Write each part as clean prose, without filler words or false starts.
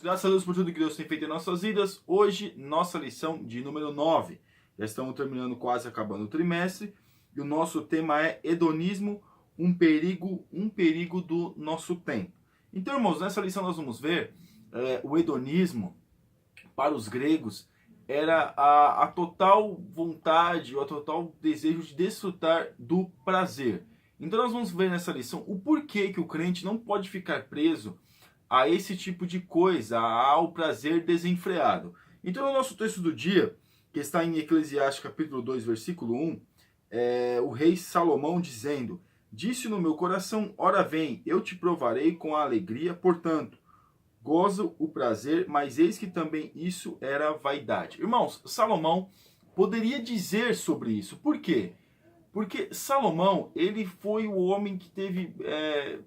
Graças a Deus por tudo que Deus tem feito em nossas vidas. Hoje, nossa lição de número 9. Já estamos terminando, quase acabando o trimestre. E o nosso tema é hedonismo, um perigo do nosso tempo. Então, irmãos, nessa lição nós vamos ver o hedonismo, para os gregos, era a total vontade, ou a total desejo de desfrutar do prazer. Então nós vamos ver nessa lição o porquê que o crente não pode ficar preso a esse tipo de coisa, ao prazer desenfreado. Então, no nosso texto do dia, que está em Eclesiastes capítulo 2, versículo 1, o rei Salomão dizendo: Disse no meu coração, ora vem, eu te provarei com a alegria, portanto, gozo o prazer, mas eis que também isso era vaidade. Irmãos, Salomão poderia dizer sobre isso. Por quê? Porque Salomão, ele foi o homem que teve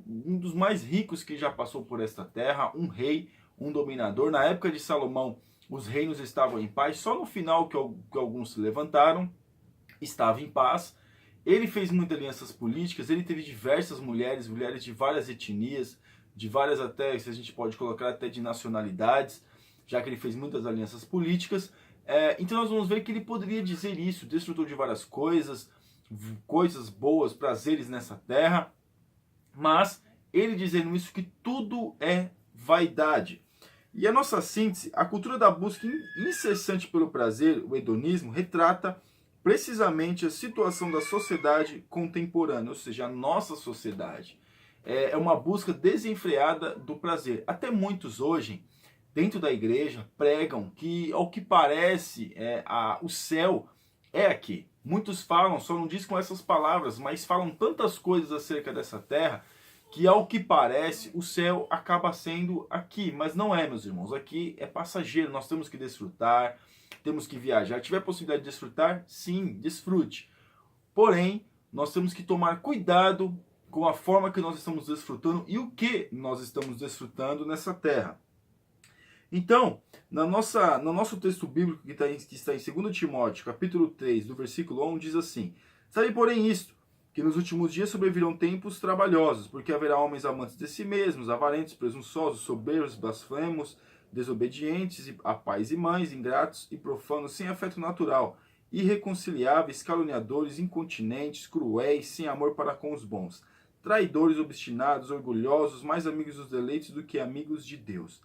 um dos mais ricos que já passou por esta terra, um rei, um dominador. Na época de Salomão, os reinos estavam em paz, só no final que alguns se levantaram, estava em paz. Ele fez muitas alianças políticas, ele teve diversas mulheres de várias etnias, de várias até, se a gente pode colocar até de nacionalidades, já que ele fez muitas alianças políticas. Então nós vamos ver que ele poderia dizer isso, desfrutou de várias coisas boas, prazeres nessa terra, mas ele dizendo isso que tudo é vaidade. E a nossa síntese, a cultura da busca incessante pelo prazer, o hedonismo, retrata precisamente a situação da sociedade contemporânea, ou seja, a nossa sociedade. É uma busca desenfreada do prazer. Até muitos hoje, dentro da igreja, pregam que, ao que parece, o céu é aqui. Muitos falam, só não diz com essas palavras, mas falam tantas coisas acerca dessa terra, que ao que parece, o céu acaba sendo aqui. Mas não é, meus irmãos. Aqui é passageiro, nós temos que desfrutar, temos que viajar. Se tiver possibilidade de desfrutar, sim, desfrute. Porém, nós temos que tomar cuidado com a forma que nós estamos desfrutando e o que nós estamos desfrutando nessa terra. Então, no nosso texto bíblico que está em 2 Timóteo, capítulo 3, do versículo 1, diz assim: Sabe, porém, isto, que nos últimos dias sobrevirão tempos trabalhosos, porque haverá homens amantes de si mesmos, avarentos, presunçosos, soberbos, blasfemos, desobedientes a pais e mães, ingratos e profanos, sem afeto natural, irreconciliáveis, caluniadores, incontinentes, cruéis, sem amor para com os bons, traidores, obstinados, orgulhosos, mais amigos dos deleites do que amigos de Deus,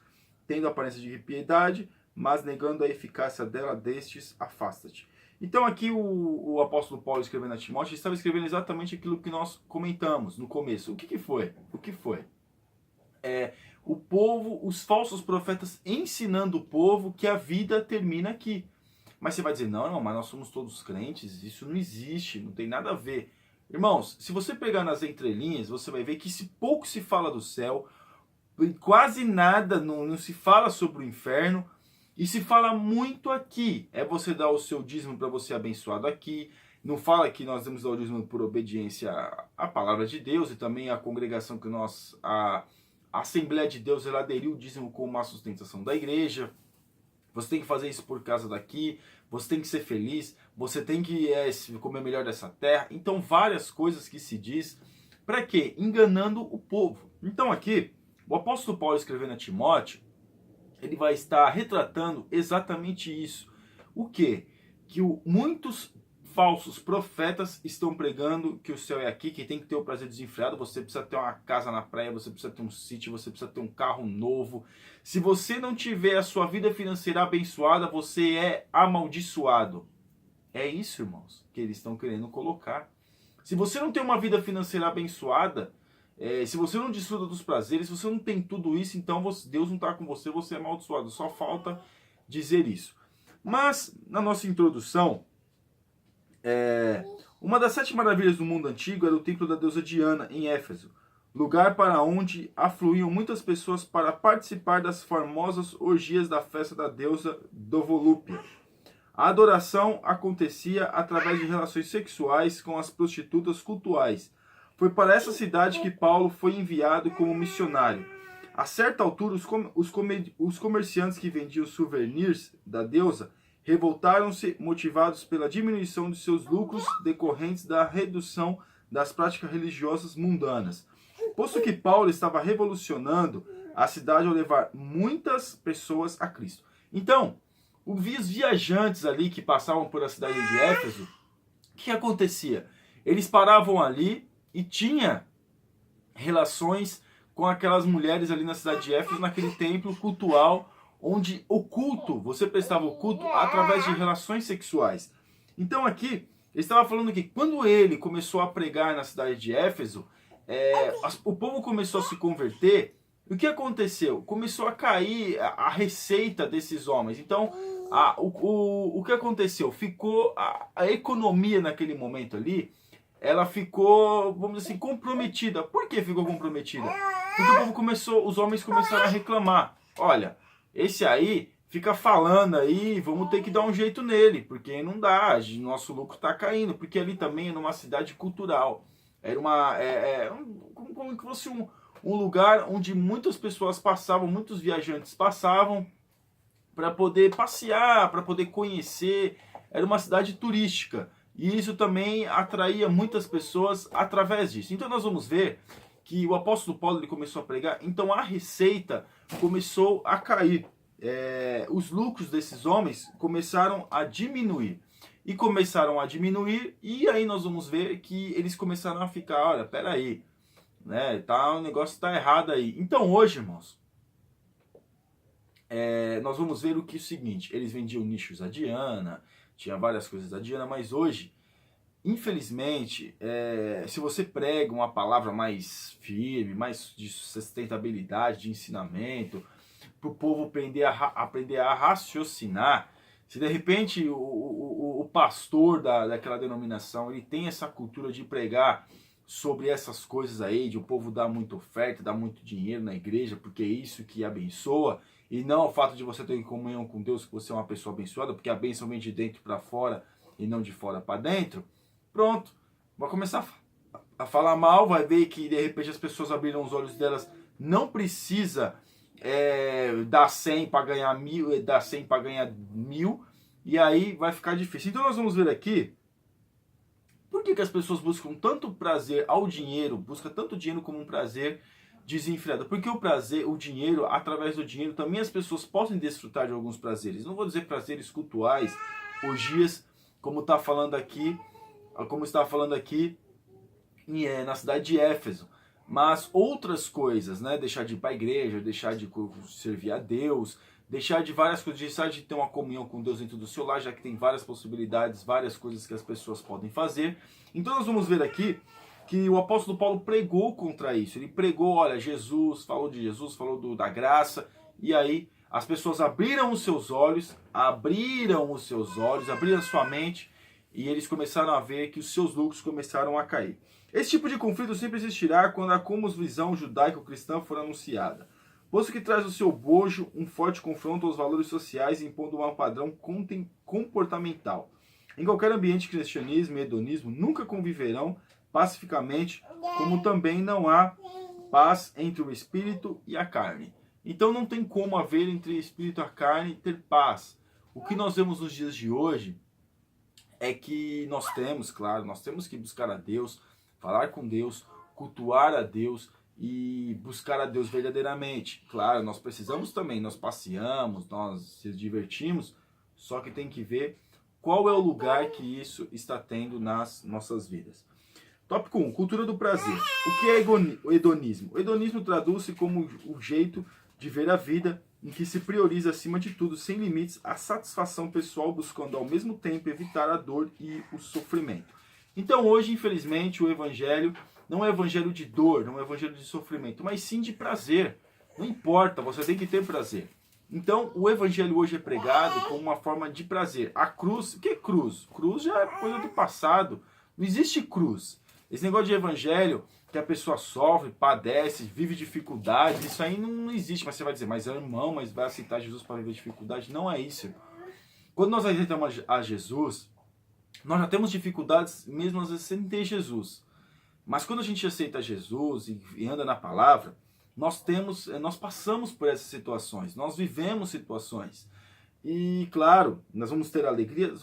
tendo aparência de piedade, mas negando a eficácia dela, destes afasta-te. Então aqui o apóstolo Paulo escrevendo a Timóteo estava escrevendo exatamente aquilo que nós comentamos no começo. O que foi? O que foi? O povo, os falsos profetas ensinando o povo que a vida termina aqui. Mas você vai dizer, não, mas nós somos todos crentes, isso não existe, não tem nada a ver. Irmãos, se você pegar nas entrelinhas, você vai ver que pouco se fala do céu, quase nada, não se fala sobre o inferno, e se fala muito aqui. É você dar o seu dízimo para você ser abençoado aqui. Não fala que nós temos o dízimo por obediência à palavra de Deus e também à congregação que a Assembleia de Deus, ela aderiu o dízimo como uma sustentação da igreja. Você tem que fazer isso por causa daqui, você tem que ser feliz, você tem que comer melhor dessa terra. Então várias coisas que se diz, para quê? Enganando o povo. Então aqui, o apóstolo Paulo escrevendo a Timóteo, ele vai estar retratando exatamente isso. O quê? Que muitos falsos profetas estão pregando que o céu é aqui, que tem que ter o prazer desenfreado, você precisa ter uma casa na praia, você precisa ter um sítio, você precisa ter um carro novo. Se você não tiver a sua vida financeira abençoada, você é amaldiçoado. É isso, irmãos, que eles estão querendo colocar. Se você não tem uma vida financeira abençoada, se você não desfruta dos prazeres, se você não tem tudo isso, então Deus não está com você, você é amaldiçoado. Só falta dizer isso. Mas, na nossa introdução, uma das 7 maravilhas do mundo antigo era o templo da deusa Diana, em Éfeso, lugar para onde afluíam muitas pessoas para participar das famosas orgias da festa da deusa Dovolúpia. A adoração acontecia através de relações sexuais com as prostitutas cultuais. Foi para essa cidade que Paulo foi enviado como missionário. A certa altura, os comerciantes que vendiam souvenirs da deusa revoltaram-se, motivados pela diminuição de seus lucros decorrentes da redução das práticas religiosas mundanas. Posto que Paulo estava revolucionando a cidade ao levar muitas pessoas a Cristo. Então, os viajantes ali que passavam por a cidade de Éfeso, o que acontecia? Eles paravam ali e tinha relações com aquelas mulheres ali na cidade de Éfeso, naquele templo cultual, onde o culto, você prestava o culto através de relações sexuais. Então aqui, ele estava falando que quando ele começou a pregar na cidade de Éfeso, o povo começou a se converter. O que aconteceu? Começou a cair a receita desses homens. Então, o que aconteceu? Ficou a economia naquele momento ali, ela ficou, vamos dizer assim, comprometida. Por que ficou comprometida? Porque o povo começou, os homens começaram a reclamar. Olha, esse aí fica falando aí, vamos ter que dar um jeito nele, porque não dá, nosso lucro está caindo. Porque ali também é numa cidade cultural. Era como se fosse um lugar onde muitas pessoas passavam, muitos viajantes passavam para poder passear, para poder conhecer. Era uma cidade turística. E isso também atraía muitas pessoas através disso. Então nós vamos ver que o apóstolo Paulo ele começou a pregar, então a receita começou a cair. Os lucros desses homens começaram a diminuir. E começaram a diminuir, e aí nós vamos ver que eles começaram a ficar, olha, peraí, né, o negócio está errado aí. Então hoje, irmãos, nós vamos ver o seguinte, eles vendiam nichos a Diana, tinha várias coisas da Diana, mas hoje, infelizmente, se você prega uma palavra mais firme, mais de sustentabilidade, de ensinamento, para o povo aprender a raciocinar, se de repente o pastor daquela denominação ele tem essa cultura de pregar sobre essas coisas aí, de o povo dar muita oferta, dar muito dinheiro na igreja, porque é isso que abençoa, e não o fato de você ter comunhão com Deus, que você é uma pessoa abençoada, porque a bênção vem de dentro para fora e não de fora para dentro, pronto, vai começar a falar mal, vai ver que de repente as pessoas abriram os olhos delas, não precisa dar 100 para ganhar 1000, dar 100 para ganhar 1000, e aí vai ficar difícil. Então nós vamos ver aqui, por que as pessoas buscam tanto prazer ao dinheiro, buscam tanto dinheiro como um prazer desenfreado? Porque o prazer, o dinheiro, através do dinheiro, também as pessoas podem desfrutar de alguns prazeres. Não vou dizer prazeres cultuais, orgias, como está falando aqui, na cidade de Éfeso. Mas outras coisas, né? Deixar de ir para a igreja, deixar de servir a Deus, deixar de várias coisas, deixar de ter uma comunhão com Deus dentro do seu lar, já que tem várias possibilidades, várias coisas que as pessoas podem fazer. Então nós vamos ver aqui que o apóstolo Paulo pregou contra isso. Ele pregou, olha, Jesus, falou de Jesus, falou da graça, e aí as pessoas abriram os seus olhos, abriram a sua mente, e eles começaram a ver que os seus lucros começaram a cair. Esse tipo de conflito sempre existirá quando a cosmovisão judaico-cristã for anunciada, posto que traz o seu bojo um forte confronto aos valores sociais, impondo um padrão comportamental. Em qualquer ambiente, cristianismo e hedonismo nunca conviverão pacificamente, como também não há paz entre o espírito e a carne. Então não tem como haver entre o espírito e a carne ter paz. O que nós vemos nos dias de hoje é que nós temos que buscar a Deus, falar com Deus, cultuar a Deus e buscar a Deus verdadeiramente. Claro, nós precisamos também, nós passeamos, nós se divertimos, só que tem que ver qual é o lugar que isso está tendo nas nossas vidas. Tópico 1, cultura do prazer. O que é o hedonismo? O hedonismo traduz-se como o jeito de ver a vida em que se prioriza acima de tudo, sem limites, a satisfação pessoal, buscando ao mesmo tempo evitar a dor e o sofrimento. Então hoje, infelizmente, o evangelho não é evangelho de dor, não é evangelho de sofrimento, mas sim de prazer. Não importa, você tem que ter prazer. Então o evangelho hoje é pregado como uma forma de prazer. A cruz, o que é cruz? Cruz já é coisa do passado. Não existe cruz. Esse negócio de evangelho, que a pessoa sofre, padece, vive dificuldades, isso aí não existe. Mas você vai dizer, mas é irmão, mas vai aceitar Jesus para viver dificuldade? Não é isso. Quando nós aceitamos a Jesus, nós já temos dificuldades mesmo às vezes sem ter Jesus. Mas quando a gente aceita Jesus e anda na palavra, nós passamos por essas situações, nós vivemos situações. E claro, nós vamos ter alegria,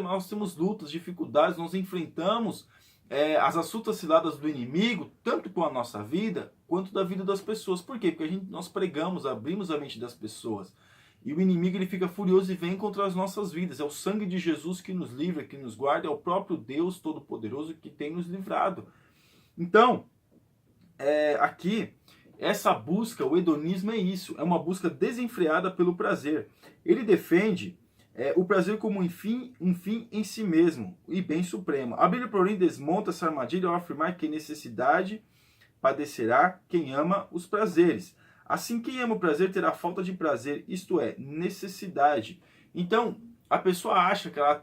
mas nós temos lutas, dificuldades, nós enfrentamos as astutas ciladas do inimigo, tanto com a nossa vida, quanto da vida das pessoas. Por quê? Porque nós pregamos, abrimos a mente das pessoas. E o inimigo ele fica furioso e vem contra as nossas vidas. É o sangue de Jesus que nos livra, que nos guarda, é o próprio Deus Todo-Poderoso que tem nos livrado. Então, aqui, essa busca, o hedonismo é isso, é uma busca desenfreada pelo prazer. Ele defende o prazer como um fim em si mesmo e bem supremo. A Bíblia, porém, desmonta essa armadilha ao afirmar que necessidade padecerá quem ama os prazeres. Assim, quem ama o prazer terá falta de prazer, isto é, necessidade. Então, a pessoa acha que ela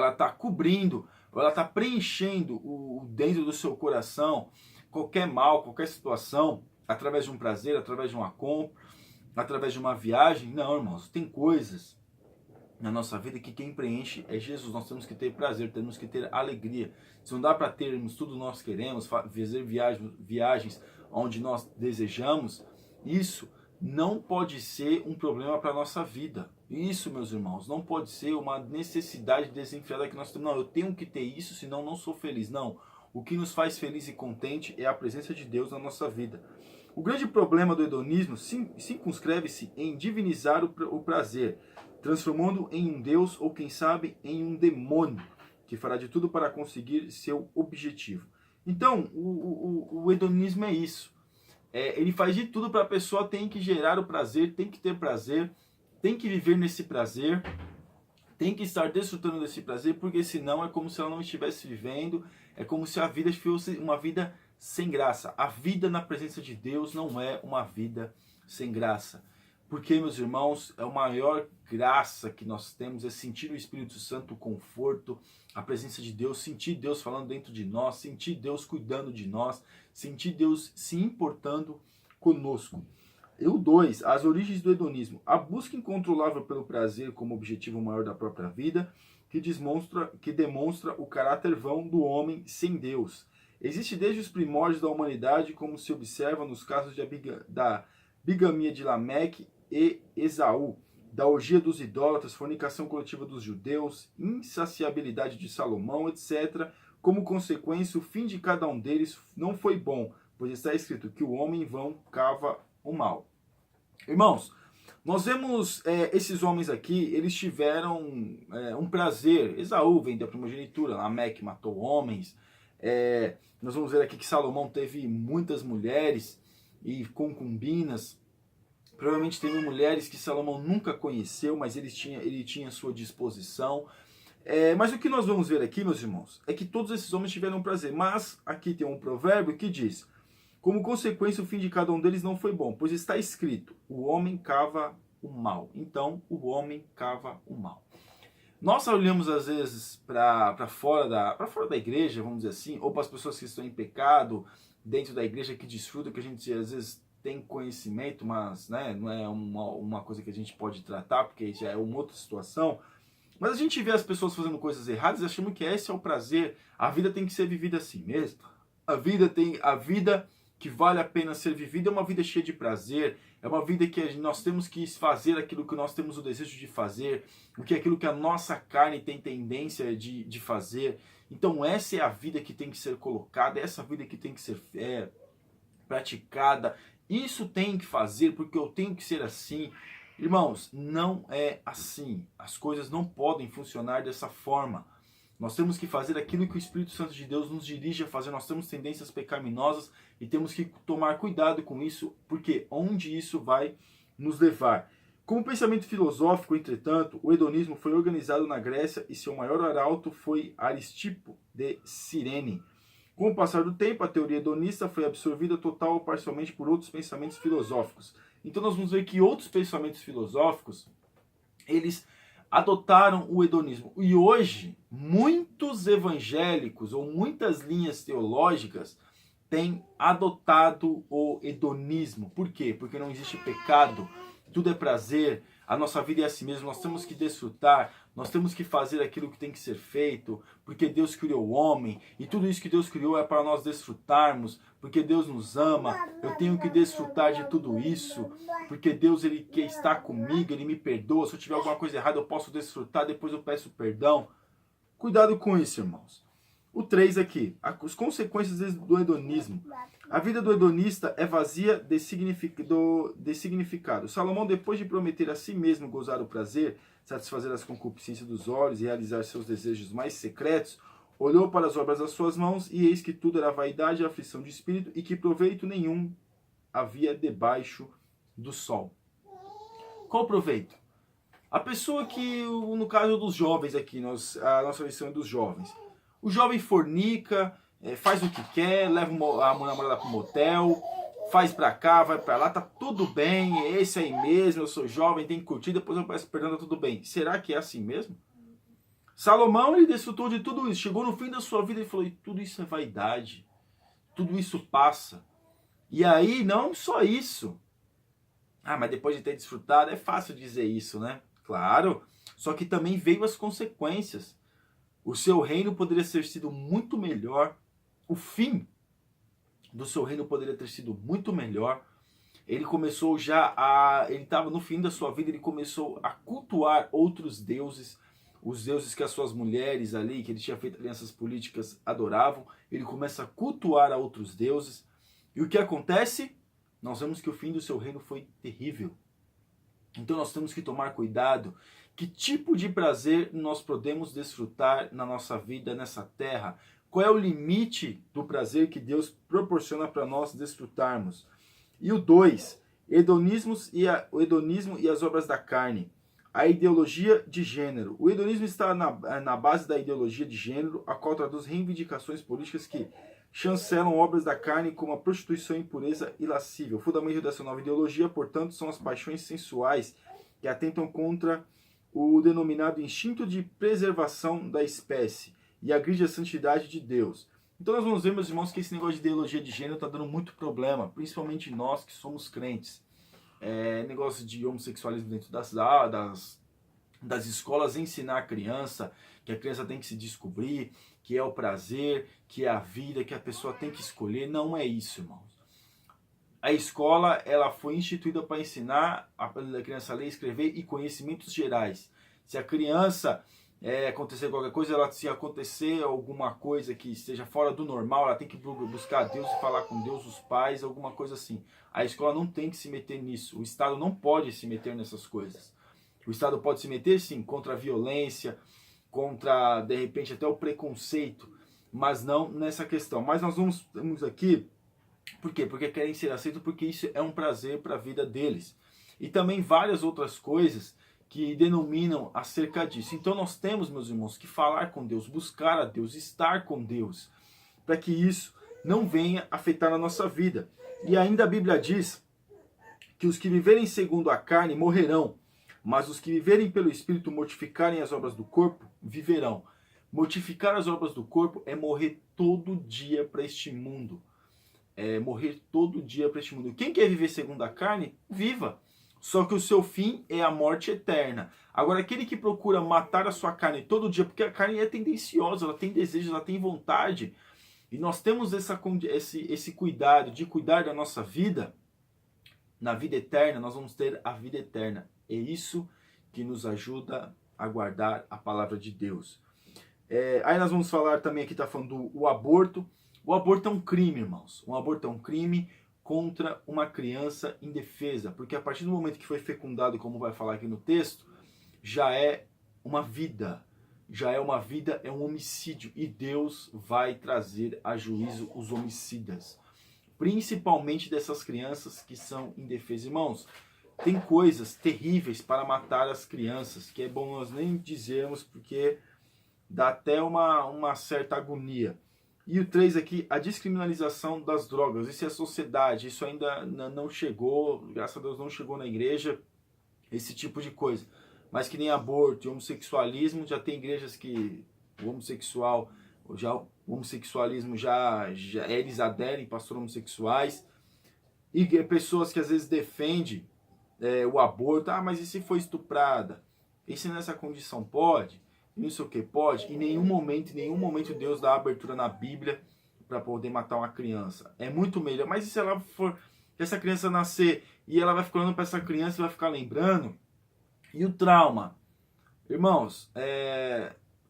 está cobrindo, ou ela está preenchendo o dentro do seu coração qualquer mal, qualquer situação, através de um prazer, através de uma compra, através de uma viagem. Não, irmãos, tem coisas na nossa vida que quem preenche é Jesus. Nós temos que ter prazer, temos que ter alegria. Se não dá para termos tudo nós queremos, fazer viagens onde nós desejamos, isso não pode ser um problema para a nossa vida. Isso, meus irmãos, não pode ser uma necessidade desenfreada que nós temos. Não, eu tenho que ter isso, senão não sou feliz. Não, o que nos faz feliz e contente é a presença de Deus na nossa vida. O grande problema do hedonismo circunscreve-se em divinizar o prazer, transformando em um Deus ou, quem sabe, em um demônio, que fará de tudo para conseguir seu objetivo. Então, o hedonismo é isso. Ele faz de tudo para a pessoa tem que gerar o prazer, tem que ter prazer, tem que viver nesse prazer, tem que estar desfrutando desse prazer, porque senão é como se ela não estivesse vivendo, é como se a vida fosse uma vida sem graça. A vida na presença de Deus não é uma vida sem graça. Porque, meus irmãos, a maior graça que nós temos é sentir o Espírito Santo, o conforto, a presença de Deus, sentir Deus falando dentro de nós, sentir Deus cuidando de nós, sentir Deus se importando conosco. E o 2, as origens do hedonismo. A busca incontrolável pelo prazer como objetivo maior da própria vida, que demonstra o caráter vão do homem sem Deus. Existe desde os primórdios da humanidade, como se observa nos casos da bigamia de Lameque e Esaú, da orgia dos idólatras, fornicação coletiva dos judeus, insaciabilidade de Salomão, etc. Como consequência, o fim de cada um deles não foi bom, pois está escrito que o homem em vão cava o mal. Irmãos, nós vemos esses homens aqui, eles tiveram um prazer. Esaú vendeu a primogenitura, Lameque matou homens. Nós vamos ver aqui que Salomão teve muitas mulheres e concubinas. Provavelmente teve mulheres que Salomão nunca conheceu, mas ele tinha à sua disposição. Mas o que nós vamos ver aqui, meus irmãos, é que todos esses homens tiveram prazer. Mas aqui tem um provérbio que diz: como consequência, o fim de cada um deles não foi bom, pois está escrito, o homem cava o mal. Então, o homem cava o mal. Nós olhamos às vezes para fora da igreja, vamos dizer assim, ou para as pessoas que estão em pecado dentro da igreja, que desfrutam, que a gente às vezes tem conhecimento, mas não é uma coisa que a gente pode tratar, porque já é uma outra situação. Mas a gente vê as pessoas fazendo coisas erradas e achamos que esse é o prazer. A vida tem que ser vivida assim mesmo. A vida que vale a pena ser vivida é uma vida cheia de prazer, é uma vida que nós temos que fazer aquilo que nós temos o desejo de fazer, aquilo que a nossa carne tem tendência de fazer. Então essa é a vida que tem que ser colocada, essa vida que tem que ser praticada. Isso tem que fazer porque eu tenho que ser assim. Irmãos, não é assim. As coisas não podem funcionar dessa forma. Nós temos que fazer aquilo que o Espírito Santo de Deus nos dirige a fazer. Nós temos tendências pecaminosas e temos que tomar cuidado com isso, porque onde isso vai nos levar. Como pensamento filosófico, entretanto, o hedonismo foi organizado na Grécia e seu maior arauto foi Aristipo de Cirene. Com o passar do tempo, a teoria hedonista foi absorvida total ou parcialmente por outros pensamentos filosóficos. Então nós vamos ver que outros pensamentos filosóficos, eles adotaram o hedonismo. E hoje, muitos evangélicos ou muitas linhas teológicas têm adotado o hedonismo. Por quê? Porque não existe pecado, tudo é prazer, a nossa vida é assim mesmo, nós temos que desfrutar, nós temos que fazer aquilo que tem que ser feito, porque Deus criou o homem, e tudo isso que Deus criou é para nós desfrutarmos, porque Deus nos ama, eu tenho que desfrutar de tudo isso, porque Deus ele quer estar comigo, Ele me perdoa, se eu tiver alguma coisa errada eu posso desfrutar, depois eu peço perdão. Cuidado com isso, irmãos. O 3 aqui, as consequências do hedonismo. A vida do hedonista é vazia de significado. Salomão, depois de prometer a si mesmo gozar o prazer, satisfazer as concupiscências dos olhos e realizar seus desejos mais secretos, olhou para as obras das suas mãos, e eis que tudo era vaidade e aflição de espírito, e que proveito nenhum havia debaixo do sol. Qual proveito? A pessoa que, no caso dos jovens aqui, a nossa lição é dos jovens. O jovem fornica, faz o que quer, leva a namorada para o motel, faz pra cá, vai pra lá, tá tudo bem, é esse aí mesmo, eu sou jovem, tem que curtir, depois eu peço perdão, tá tudo bem. Será que é assim mesmo? Salomão, ele desfrutou de tudo isso, chegou no fim da sua vida e falou, tudo isso é vaidade, tudo isso passa. E aí, não só isso. Mas depois de ter desfrutado, é fácil dizer isso, né? Claro, só que também veio as consequências. O seu reino poderia ter sido muito melhor. O fim do seu reino poderia ter sido muito melhor. Ele começou ele estava no fim da sua vida, ele começou a cultuar outros deuses, os deuses que as suas mulheres ali, que ele tinha feito alianças políticas, adoravam. Ele começa a cultuar a outros deuses. E o que acontece? Nós vemos que o fim do seu reino foi terrível. Então nós temos que tomar cuidado. Que tipo de prazer nós podemos desfrutar na nossa vida, nessa terra? Qual é o limite do prazer que Deus proporciona para nós desfrutarmos? E o 2, o hedonismo e as obras da carne. A ideologia de gênero. O hedonismo está na base da ideologia de gênero, a qual traduz reivindicações políticas que chancelam obras da carne como a prostituição, impureza e lascívia. O fundamento dessa nova ideologia, portanto, são as paixões sensuais que atentam contra o denominado instinto de preservação da espécie e agride a santidade de Deus. Então nós vamos ver, meus irmãos, que esse negócio de ideologia de gênero está dando muito problema, principalmente nós que somos crentes. Negócio de homossexualismo dentro das escolas, ensinar a criança que a criança tem que se descobrir, que é o prazer, que é a vida, que a pessoa tem que escolher. Não é isso, irmãos. A escola, ela foi instituída para ensinar a criança a ler, escrever e conhecimentos gerais. Se a criança acontecer qualquer coisa, se acontecer alguma coisa que esteja fora do normal, ela tem que buscar Deus e falar com Deus, os pais, alguma coisa assim. A escola não tem que se meter nisso. O Estado não pode se meter nessas coisas. O Estado pode se meter, sim, contra a violência, contra, de repente, até o preconceito, mas não nessa questão. Mas nós vamos aqui, por quê? Porque querem ser aceitos, porque isso é um prazer para a vida deles. E também várias outras coisas que denominam acerca disso. Então nós temos, meus irmãos, que falar com Deus, buscar a Deus, estar com Deus, para que isso não venha afetar a nossa vida. E ainda a Bíblia diz que os que viverem segundo a carne morrerão, mas os que viverem pelo Espírito, mortificarem as obras do corpo, viverão. Mortificar as obras do corpo é morrer todo dia para este mundo. Morrer todo dia para este mundo. Quem quer viver segundo a carne, viva. Só que o seu fim é a morte eterna. Agora, aquele que procura matar a sua carne todo dia, porque a carne é tendenciosa, ela tem desejos, ela tem vontade, e nós temos esse cuidado de cuidar da nossa vida, na vida eterna, nós vamos ter a vida eterna. É isso que nos ajuda a guardar a palavra de Deus. Aí nós vamos falar também, aqui está falando do aborto. O aborto é um crime, irmãos. O aborto é um crime contra uma criança indefesa, porque a partir do momento que foi fecundado, como vai falar aqui no texto, já é uma vida, é um homicídio, e Deus vai trazer a juízo os homicidas, principalmente dessas crianças que são indefesas. Irmãos, tem coisas terríveis para matar as crianças, que é bom nós nem dizermos, porque dá até uma certa agonia. E o 3 aqui, a descriminalização das drogas. Isso é a sociedade, isso ainda não chegou, graças a Deus não chegou na igreja, esse tipo de coisa. Mas que nem aborto e homossexualismo, já tem igrejas que o homossexualismo já eles aderem, pastores homossexuais. E pessoas que às vezes defendem o aborto. Mas e se for estuprada? E se nessa condição pode? Isso o que pode? Em nenhum momento Deus dá abertura na Bíblia para poder matar uma criança. É muito melhor. Mas e se ela for, se essa criança nascer e ela vai ficar olhando para essa criança e vai ficar lembrando? E o trauma? Irmãos,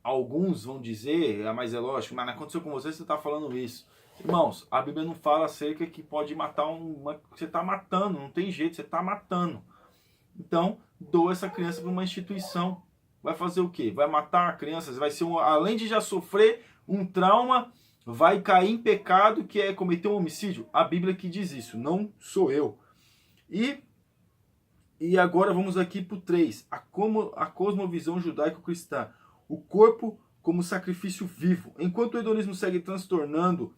alguns vão dizer, mas é lógico, mas não aconteceu com você, você está falando isso. Irmãos, a Bíblia não fala acerca que pode matar você está matando, não tem jeito, você está matando. Então, doa essa criança para uma instituição. Vai fazer o quê? Vai matar a criança? Vai ser além de já sofrer um trauma, vai cair em pecado, que é cometer um homicídio? A Bíblia que diz isso, não sou eu. E agora vamos aqui para o 3. A cosmovisão judaico-cristã. O corpo como sacrifício vivo. Enquanto o hedonismo segue transtornando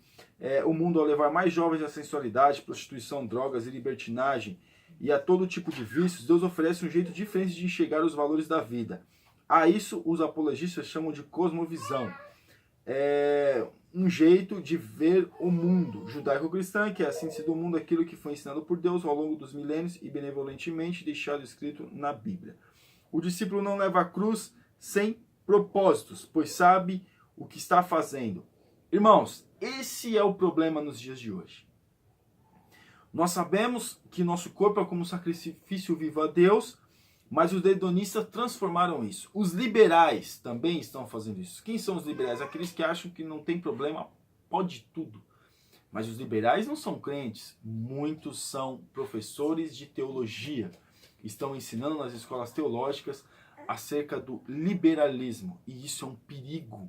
o mundo ao levar mais jovens à sensualidade, prostituição, drogas e libertinagem, e a todo tipo de vícios, Deus oferece um jeito diferente de enxergar os valores da vida. A isso os apologistas chamam de cosmovisão. Um jeito de ver o mundo judaico-cristã, que é a síntese do mundo, aquilo que foi ensinado por Deus ao longo dos milênios e benevolentemente deixado escrito na Bíblia. O discípulo não leva a cruz sem propósitos, pois sabe o que está fazendo. Irmãos, esse é o problema nos dias de hoje. Nós sabemos que nosso corpo é como sacrifício vivo a Deus, mas os hedonistas transformaram isso. Os liberais também estão fazendo isso. Quem são os liberais? Aqueles que acham que não tem problema, pode tudo. Mas os liberais não são crentes. Muitos são professores de teologia. Estão ensinando nas escolas teológicas acerca do liberalismo. E isso é um perigo.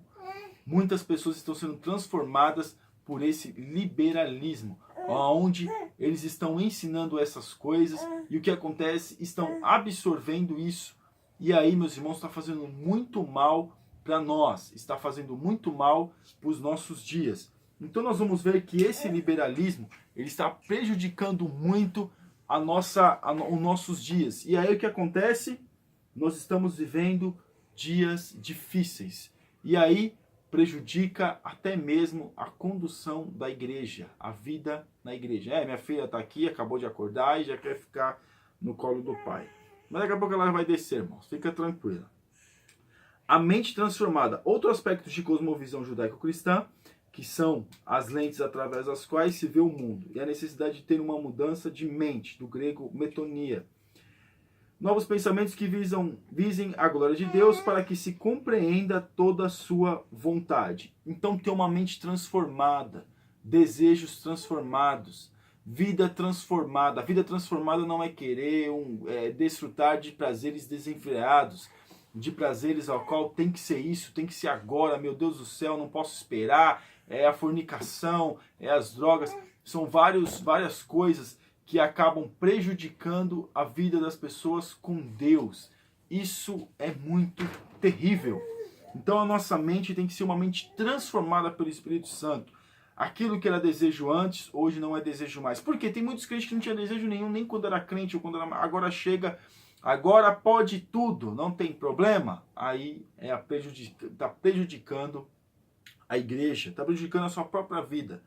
Muitas pessoas estão sendo transformadas por esse liberalismo, onde eles estão ensinando essas coisas e o que acontece? Estão absorvendo isso. E aí, meus irmãos, está fazendo muito mal para nós, está fazendo muito mal para os nossos dias. Então nós vamos ver que esse liberalismo ele está prejudicando muito os nossos dias. E aí o que acontece? Nós estamos vivendo dias difíceis. E aí prejudica até mesmo a condução da igreja, a vida na igreja. Minha filha está aqui, acabou de acordar e já quer ficar no colo do pai. Mas daqui a pouco ela vai descer, irmãos. Fica tranquila. A mente transformada. Outro aspecto de cosmovisão judaico-cristã, que são as lentes através das quais se vê o mundo. E a necessidade de ter uma mudança de mente, do grego metonia. Novos pensamentos que visem a glória de Deus para que se compreenda toda a sua vontade. Então ter uma mente transformada, desejos transformados, vida transformada. A vida transformada não é querer desfrutar de prazeres desenfreados, de prazeres ao qual tem que ser isso, tem que ser agora, meu Deus do céu, não posso esperar, é a fornicação, é as drogas, são várias coisas que acabam prejudicando a vida das pessoas com Deus. Isso é muito terrível. Então a nossa mente tem que ser uma mente transformada pelo Espírito Santo. Aquilo que era desejo antes, hoje não é desejo mais. Porque tem muitos crentes que não tinham desejo nenhum, nem quando era crente, ou quando era... Agora chega, agora pode tudo, não tem problema. Aí está prejudicando a igreja, está prejudicando a sua própria vida.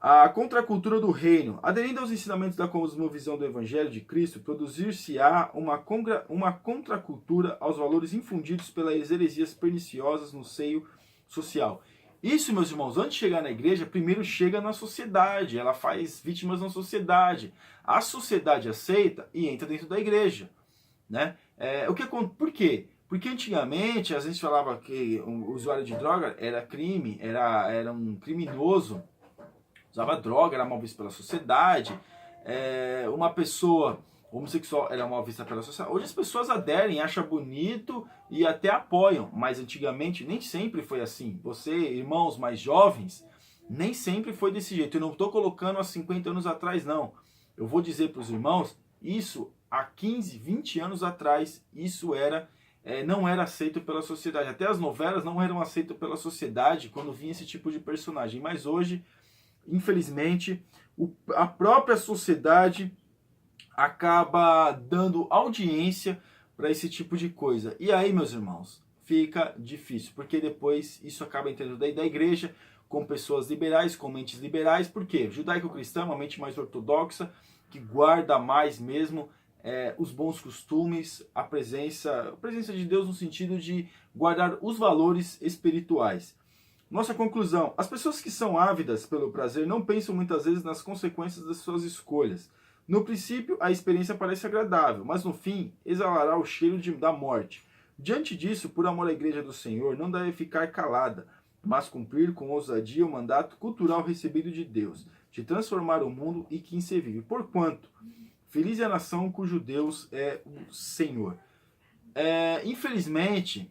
A contracultura do reino. Aderindo aos ensinamentos da cosmovisão do Evangelho de Cristo, produzir-se-á uma contracultura aos valores infundidos pelas heresias perniciosas no seio social. Isso, meus irmãos, antes de chegar na igreja, primeiro chega na sociedade. Ela faz vítimas na sociedade. A sociedade aceita e entra dentro da igreja. Né? Por quê? Porque antigamente, às vezes falava que o usuário de droga era crime, era um criminoso, usava droga, era mal visto pela sociedade, uma pessoa homossexual era mal vista pela sociedade. Hoje as pessoas aderem, acham bonito e até apoiam, mas antigamente nem sempre foi assim. Você, irmãos mais jovens, nem sempre foi desse jeito. Eu não estou colocando há 50 anos atrás, não. Eu vou dizer para os irmãos, isso há 15, 20 anos atrás, isso não era aceito pela sociedade. Até as novelas não eram aceitas pela sociedade quando vinha esse tipo de personagem. Mas hoje, infelizmente, a própria sociedade acaba dando audiência para esse tipo de coisa. E aí, meus irmãos, fica difícil, porque depois isso acaba entrando da igreja com pessoas liberais, com mentes liberais. Por quê? Judaico-cristã, uma mente mais ortodoxa, que guarda mais mesmo os bons costumes, a presença de Deus no sentido de guardar os valores espirituais. Nossa conclusão: as pessoas que são ávidas pelo prazer não pensam muitas vezes nas consequências das suas escolhas. No princípio, a experiência parece agradável, mas no fim, exalará o cheiro da morte. Diante disso, por amor à igreja do Senhor, não deve ficar calada, mas cumprir com ousadia o mandato cultural recebido de Deus, de transformar o mundo e quem se vive. Porquanto, feliz é a nação cujo Deus é o Senhor. Infelizmente,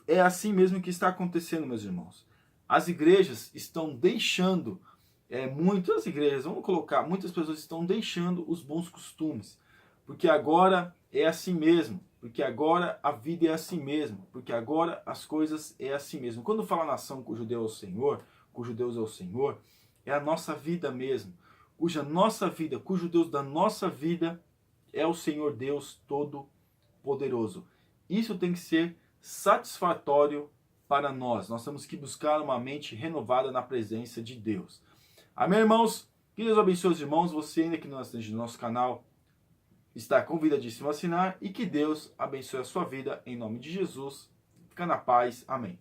é assim mesmo que está acontecendo, meus irmãos. As igrejas estão deixando, muitas igrejas, muitas pessoas estão deixando os bons costumes, porque agora é assim mesmo, porque agora a vida é assim mesmo, porque agora as coisas é assim mesmo. Quando fala nação cujo Deus é o Senhor, cujo Deus é o Senhor, é a nossa vida mesmo, cujo Deus da nossa vida é o Senhor Deus Todo-Poderoso. Isso tem que ser satisfatório para nós. Nós temos que buscar uma mente renovada na presença de Deus. Amém, irmãos? Que Deus abençoe os irmãos. Você ainda que não assiste no nosso canal, está convidadíssimo a assinar e que Deus abençoe a sua vida em nome de Jesus. Fica na paz. Amém.